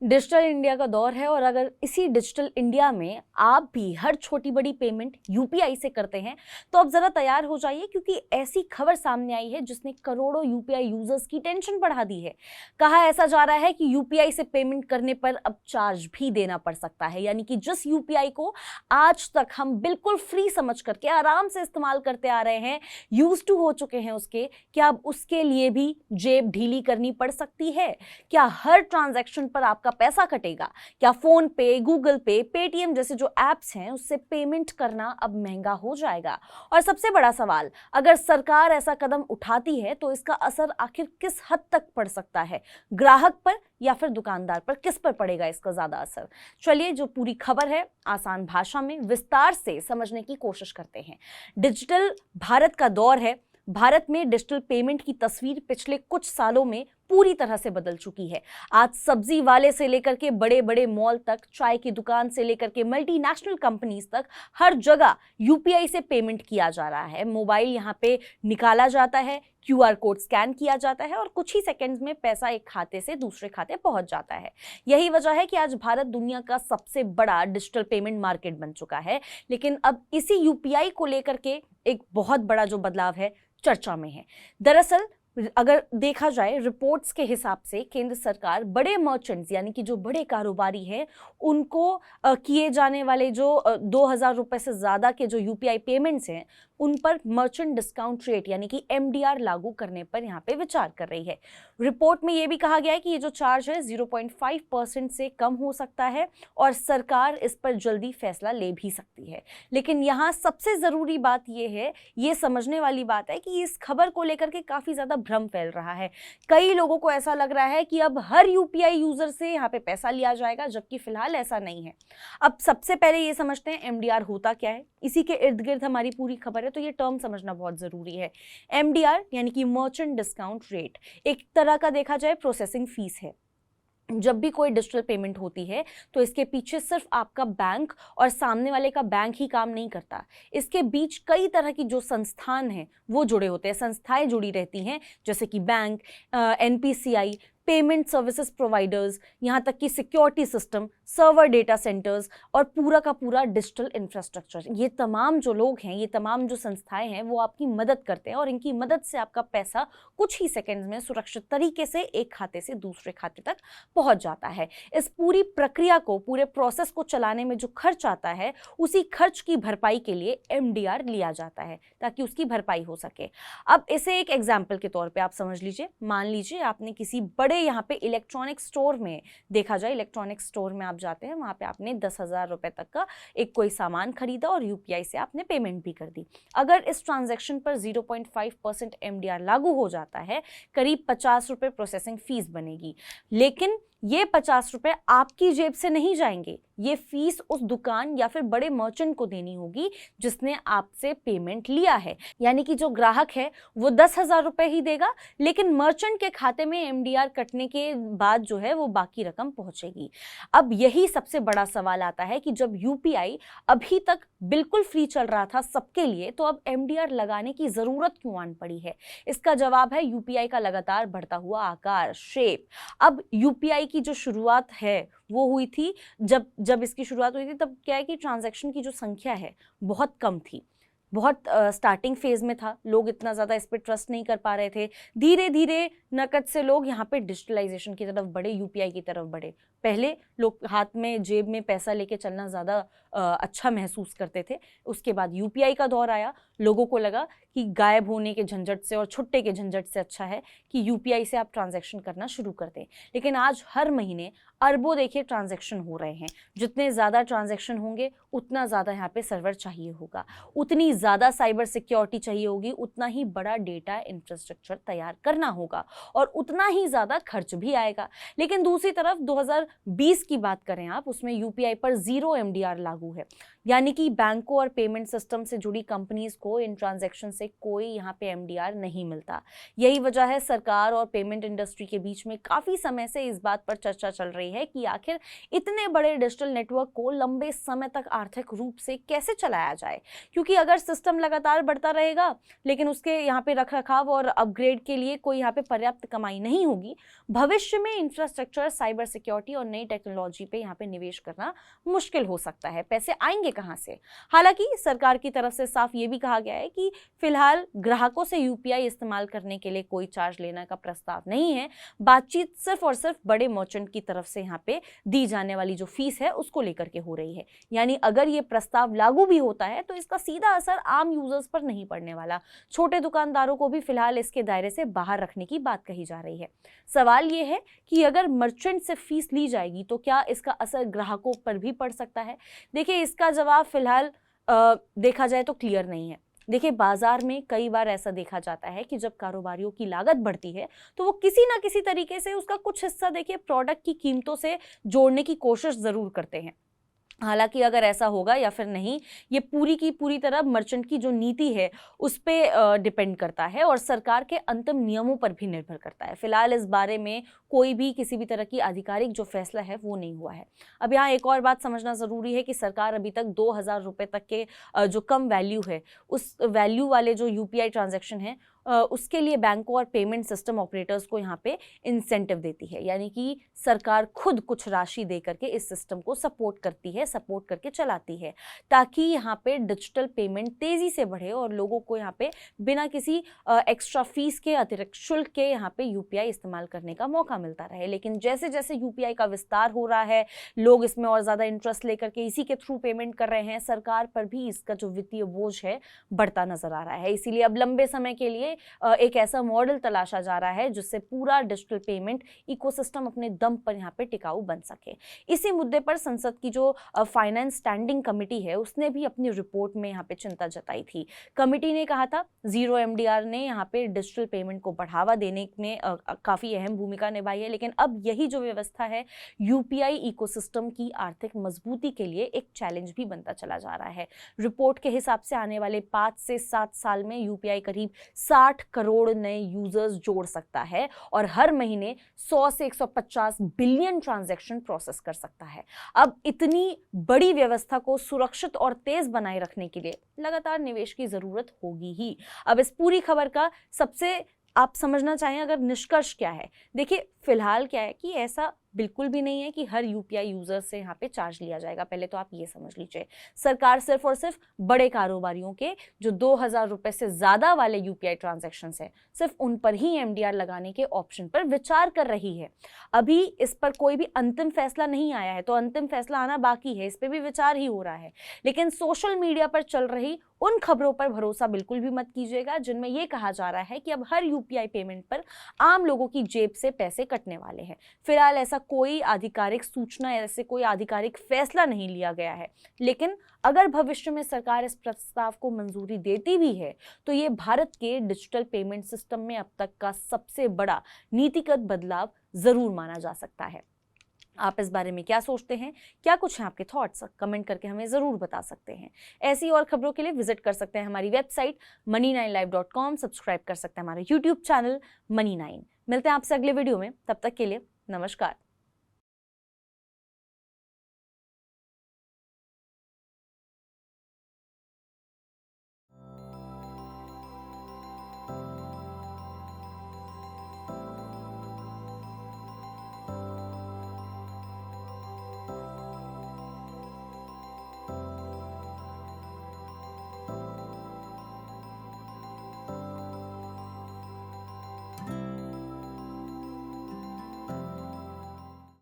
Digital India का दौर है और अगर इसी डिजिटल इंडिया में आप भी हर छोटी बड़ी पेमेंट यूपीआई से करते हैं तो अब जरा तैयार हो जाइए, क्योंकि ऐसी खबर सामने आई है जिसने करोड़ों यूपीआई यूजर्स की टेंशन बढ़ा दी है। कहा ऐसा जा रहा है कि यूपीआई से पेमेंट करने पर अब चार्ज भी देना पड़ सकता है, यानी कि जिस यूपीआई को आज तक हम बिल्कुल फ्री समझ करके आराम से इस्तेमाल करते आ रहे हैं, यूज टू हो चुके हैं उसके, क्या अब उसके लिए भी जेब ढीली करनी पड़ सकती है? क्या हर ट्रांजैक्शन पर आपका पैसा कटेगा? क्या फोन पे, गूगल पे, पेटीएम जैसे जो एप्स हैं उससे पेमेंट करना अब महंगा हो जाएगा? और सबसे बड़ा सवाल, अगर सरकार ऐसा कदम उठाती है तो इसका असर आखिर किस हद तक पड़ सकता है? ग्राहक पर या फिर दुकानदार पर? किस पर पड़ेगा इसका ज्यादा असर? चलिए, जो पूरी खबर है आसान भाषा में विस्तार से समझने की कोशिश करते हैं। डिजिटल भारत का दौर है। भारत में डिजिटल पेमेंट की तस्वीर पिछले कुछ सालों में पूरी तरह से बदल चुकी है। आज सब्जी वाले से लेकर के बड़े बड़े मॉल तक, चाय की दुकान से लेकर के मल्टीनेशनल कंपनीज तक, हर जगह यूपीआई से पेमेंट किया जा रहा है। मोबाइल यहाँ पे निकाला जाता है, क्यूआर कोड स्कैन किया जाता है और कुछ ही सेकंड्स में पैसा एक खाते से दूसरे खाते पहुंच जाता है। यही वजह है कि आज भारत दुनिया का सबसे बड़ा डिजिटल पेमेंट मार्केट बन चुका है। लेकिन अब इसी यूपीआई को लेकर के एक बहुत बड़ा जो बदलाव है चर्चा में है। दरअसल अगर देखा जाए रिपोर्ट्स के हिसाब से केंद्र सरकार बड़े मर्चेंट्स यानी कि जो बड़े कारोबारी हैं उनको किए जाने वाले जो 2,000 रुपए से ज़्यादा के जो यूपीआई पेमेंट्स हैं उन पर मर्चेंट डिस्काउंट रेट यानी कि एमडीआर लागू करने पर यहाँ पे विचार कर रही है। रिपोर्ट में ये भी कहा गया है कि ये जो चार्ज है 0.5% से कम हो सकता है और सरकार इस पर जल्दी फैसला ले भी सकती है। लेकिन यहाँ सबसे ज़रूरी बात ये है, ये समझने वाली बात है कि इस खबर को लेकर के काफ़ी ज़्यादा भ्रम फैल रहा है। कई लोगों को ऐसा लग रहा है कि अब हर यूपीआई यूज़र से यहाँ पे पैसा लिया जाएगा, जबकि फिलहाल ऐसा नहीं है। अब सबसे पहले ये समझते हैं एमडीआर होता क्या है। इसी के इर्द गिर्द हमारी पूरी खबर है, तो ये टर्म समझना बहुत ज़रूरी है। एमडीआर यानी कि मर्चेंट डिस्काउंट रेट एक तरह का देखा जाए प्रोसेसिंग फीस है। जब भी कोई डिजिटल पेमेंट होती है तो इसके पीछे सिर्फ आपका बैंक और सामने वाले का बैंक ही काम नहीं करता। इसके बीच कई तरह की जो संस्थान हैं वो जुड़े होते हैं, संस्थाएं जुड़ी रहती हैं, जैसे कि bank, NPCI, payment services providers, यहाँ तक कि security system, server data centres और पूरा का पूरा डिजिटल इंफ्रास्ट्रक्चर। ये तमाम जो लोग हैं, ये तमाम जो संस्थाएं हैं वो आपकी मदद करते हैं और इनकी मदद से आपका पैसा कुछ ही सेकंड्स में सुरक्षित तरीके से एक खाते से दूसरे खाते तक पहुंच जाता है। इस पूरी प्रक्रिया को, पूरे प्रोसेस को चलाने में जो खर्च आता है उसी खर्च की भरपाई के लिए एमडीआर लिया जाता है ताकि उसकी भरपाई हो सके। अब इसे एक एग्जाम्पल के तौर पर आप समझ लीजिए। मान लीजिए आपने किसी बड़े यहाँ पे इलेक्ट्रॉनिक स्टोर में, देखा जाए इलेक्ट्रॉनिक स्टोर में आप जाते हैं, वहां पे आपने 10,000 रुपए तक का एक कोई सामान खरीदा और यूपीआई से आपने पेमेंट भी कर दी। अगर इस ट्रांजैक्शन पर 0.5% एमडीआर लागू हो जाता है, करीब 50 रुपए प्रोसेसिंग फीस बनेगी। लेकिन ये 50 रुपए आपकी जेब से नहीं जाएंगे, ये फीस उस दुकान या फिर बड़े मर्चेंट को देनी होगी जिसने आपसे पेमेंट लिया है। यानी कि जो ग्राहक है वो 10,000 रुपए ही देगा, लेकिन मर्चेंट के खाते में एमडीआर कटने के बाद जो है वो बाकी रकम पहुंचेगी। अब यही सबसे बड़ा सवाल आता है कि जब यूपीआई अभी तक बिल्कुल फ्री चल रहा था सबके लिए, तो अब एमडीआर लगाने की जरूरत क्यों आन पड़ी है? इसका जवाब है यूपीआई का लगातार बढ़ता हुआ आकार, शेप। अब यूपीआई की जो शुरुआत है वो हुई थी, जब इसकी शुरुआत हुई थी तब क्या है कि ट्रांजैक्शन की जो संख्या है बहुत कम थी, बहुत स्टार्टिंग फेज में था, लोग इतना ज़्यादा इस पर ट्रस्ट नहीं कर पा रहे थे। धीरे धीरे नकद से लोग यहाँ पे डिजिटलाइजेशन की तरफ बढ़े, यूपीआई की तरफ बढ़े। पहले लोग हाथ में, जेब में पैसा लेके चलना ज़्यादा अच्छा महसूस करते थे। उसके बाद यूपीआई का दौर आया, लोगों को लगा कि गायब होने के झंझट से और छुट्टे के झंझट से अच्छा है कि यूपीआई से आप ट्रांजैक्शन करना शुरू कर दें। लेकिन आज हर महीने अरबों देखिए ट्रांजैक्शन हो रहे हैं। जितने ज़्यादा ट्रांजैक्शन होंगे उतना ज़्यादा यहाँ पे सर्वर चाहिए होगा, उतनी ज़्यादा साइबर सिक्योरिटी चाहिए होगी, उतना ही बड़ा डेटा इंफ्रास्ट्रक्चर तैयार करना होगा और उतना ही ज़्यादा खर्च भी आएगा। लेकिन दूसरी तरफ 2020 की बात करें आप, उसमें यूपीआई पर 0 एमडीआर लागू है। यानी कि बैंकों और पेमेंट सिस्टम से जुड़ी कंपनीज को इन ट्रांजैक्शन से कोई यहाँ पे एमडीआर नहीं मिलता। यही वजह है सरकार और पेमेंट इंडस्ट्री के बीच में काफी समय से इस बात पर चर्चा चल रही है कि आखिर इतने बड़े डिजिटल नेटवर्क को लंबे समय तक आर्थिक रूप से कैसे चलाया जाए, क्योंकि अगर सिस्टम लगातार बढ़ता रहेगा लेकिन उसके यहाँ पे रखरखाव और अपग्रेड के लिए कोई यहाँ पे पर्याप्त कमाई नहीं होगी, भविष्य में इंफ्रास्ट्रक्चर, साइबर सिक्योरिटी और नई टेक्नोलॉजी पे यहाँ पे निवेश करना मुश्किल हो सकता है। पैसे आएंगे कहाँ से? हालांकि सरकार की तरफ से साफ ये भी कहा गया है कि फिलहाल ग्राहकों से यूपीआई इस्तेमाल करने के लिए कोई चार्ज लेने का प्रस्ताव नहीं है। बातचीत सिर्फ और सिर्फ बड़े मर्चेंट की तरफ से यहाँ पे दी जाने वाली जो फीस है उसको लेकर के हो रही है। यानी अगर ये प्रस्ताव लागू भी होता है तो इसका सीधा असर आम यूजर्स पर नहीं पड़ने वाला। छोटे दुकानदारों को भी फिलहाल इसके दायरे से बाहर रखने की बात कही जा रही है। सवाल ये है कि अगर मर्चेंट से फीस ली जाएगी तो क्या इसका असर ग्राहकों पर भी पड़ सकता है? देखिए, इसका जवाब फिलहाल देखा जाए तो क्लियर नहीं है। देखिए, बाजार में कई बार ऐसा देखा जाता है कि जब कारोबारियों की लागत बढ़ती है तो वो किसी ना किसी तरीके से उसका कुछ हिस्सा देखिए प्रोडक्ट की कीमतों से जोड़ने की कोशिश जरूर करते हैं। हालांकि अगर ऐसा होगा या फिर नहीं, ये पूरी की पूरी तरह मर्चेंट की जो नीति है उस पे डिपेंड करता है और सरकार के अंतिम नियमों पर भी निर्भर करता है। फिलहाल इस बारे में कोई भी किसी भी तरह की आधिकारिक जो फैसला है वो नहीं हुआ है। अब यहाँ एक और बात समझना ज़रूरी है कि सरकार अभी तक 2000 रुपये तक के जो कम वैल्यू है उस वैल्यू वाले जो यूपीआई ट्रांजैक्शन है उसके लिए बैंकों और पेमेंट सिस्टम ऑपरेटर्स को यहाँ पे इंसेंटिव देती है। यानी कि सरकार खुद कुछ राशि दे करके इस सिस्टम को सपोर्ट करती है, सपोर्ट करके चलाती है, ताकि यहाँ पे डिजिटल पेमेंट तेज़ी से बढ़े और लोगों को यहाँ पे बिना किसी एक्स्ट्रा फीस के, अतिरिक्त शुल्क के यहाँ पे यूपीआई इस्तेमाल करने का मौका मिलता रहे। लेकिन जैसे जैसे यूपीआई का विस्तार हो रहा है, लोग इसमें और ज़्यादा इंटरेस्ट लेकर के इसी के थ्रू पेमेंट कर रहे हैं, सरकार पर भी इसका जो वित्तीय बोझ है बढ़ता नजर आ रहा है। इसीलिए अब लंबे समय के लिए एक ऐसा मॉडल तलाशा जा रहा है जिससे पूरा डिजिटल पेमेंट इकोसिस्टम अपने दम पर यहाँ पे टिकाऊ बन सके। इसी मुद्दे पर संसद की जो फाइनेंस स्टैंडिंग कमेटी है उसने भी अपनी रिपोर्ट में यहाँ पे चिंता जताई थी। कमेटी ने कहा था जीरो एमडीआर ने यहाँ पे डिजिटल पेमेंट को बढ़ावा देने में काफी अहम भूमिका निभाई है, लेकिन अब यही जो व्यवस्था है यूपीआई इकोसिस्टम की आर्थिक मजबूती के लिए एक चैलेंज भी बनता चला जा रहा है। रिपोर्ट के हिसाब से आने वाले 5 से 7 साल में यूपीआई करीब 60 करोड़ नए यूजर्स जोड़ सकता है और हर महीने 100 से 150 बिलियन ट्रांजैक्शन प्रोसेस कर सकता है। अब इतनी बड़ी व्यवस्था को सुरक्षित और तेज बनाए रखने के लिए लगातार निवेश की जरूरत होगी ही। अब इस पूरी खबर का सबसे आप समझना चाहें अगर निष्कर्ष क्या है, देखिए फिलहाल क्या है कि ऐसा बिल्कुल भी नहीं है कि हर यूपीआई यूजर से यहाँ पे चार्ज लिया जाएगा। पहले तो आप ये समझ लीजिए, सरकार सिर्फ और सिर्फ बड़े कारोबारियों के जो 2000 रुपए से ज्यादा वाले यूपीआई ट्रांजैक्शन है सिर्फ उन पर ही एमडीआर लगाने के ऑप्शन पर विचार कर रही है। अभी इस पर कोई भी अंतिम फैसला नहीं आया है, तो अंतिम फैसला आना बाकी है, इस पर भी विचार ही हो रहा है। लेकिन सोशल मीडिया पर चल रही उन खबरों पर भरोसा बिल्कुल भी मत कीजिएगा जिनमें यह कहा जा रहा है कि अब हर यूपीआई पेमेंट पर आम लोगों की जेब से पैसे कटने वाले हैं। फिलहाल ऐसा कोई आधिकारिक सूचना, ऐसे कोई आधिकारिक फैसला नहीं लिया गया है, लेकिन अगर भविष्य में सरकार इस प्रस्ताव को मंजूरी देती भी है तो ये भारत के डिजिटल पेमेंट सिस्टम में अब तक का सबसे बड़ा नीतिगत बदलाव जरूर माना जा सकता है। आप इस बारे में क्या सोचते हैं? क्या कुछ हैं आपके थॉट्स? कमेंट करके हमें ज़रूर बता सकते हैं। ऐसी और खबरों के लिए विजिट कर सकते हैं हमारी वेबसाइट money9live.com, सब्सक्राइब कर सकते हैं हमारे यूट्यूब चैनल Money9। मिलते हैं आपसे अगले वीडियो में, तब तक के लिए नमस्कार।